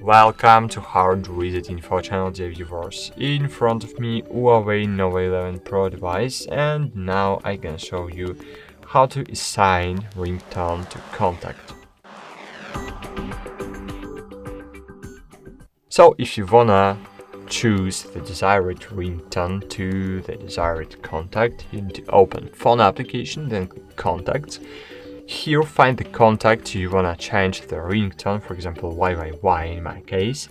Welcome to HardReset.Info channel, dear viewers. In front of me, Huawei Nova 11 Pro device, and now I can show you how to assign ringtone to contact. So if you wanna choose the desired ringtone to the desired contact, you need to open phone application, then click contacts. Here find the contact you wanna change the ringtone, for example YYY in my case,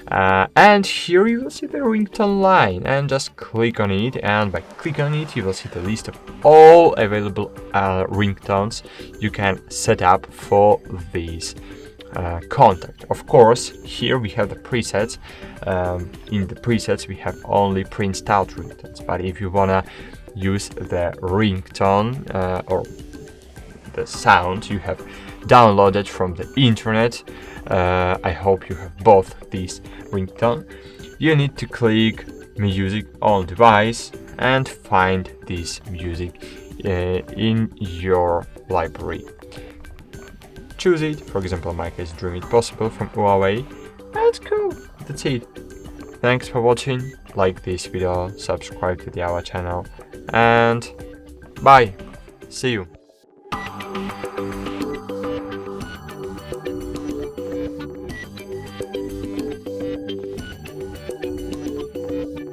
and here you will see the ringtone line, and just click on it, and by clicking on it you will see the list of all available ringtones you can set up for this contact. Of course, here we have the presets. In the presets we have only pre-installed ringtones, but if you wanna use the ringtone or the sound you have downloaded from the internet, I hope you have both these ringtone, you need to click music on device and find this music in your library. Choose it, for example in my case Dream It Possible from Huawei, and cool, that's it. Thanks for watching, like this video, subscribe to our channel, and bye, see you.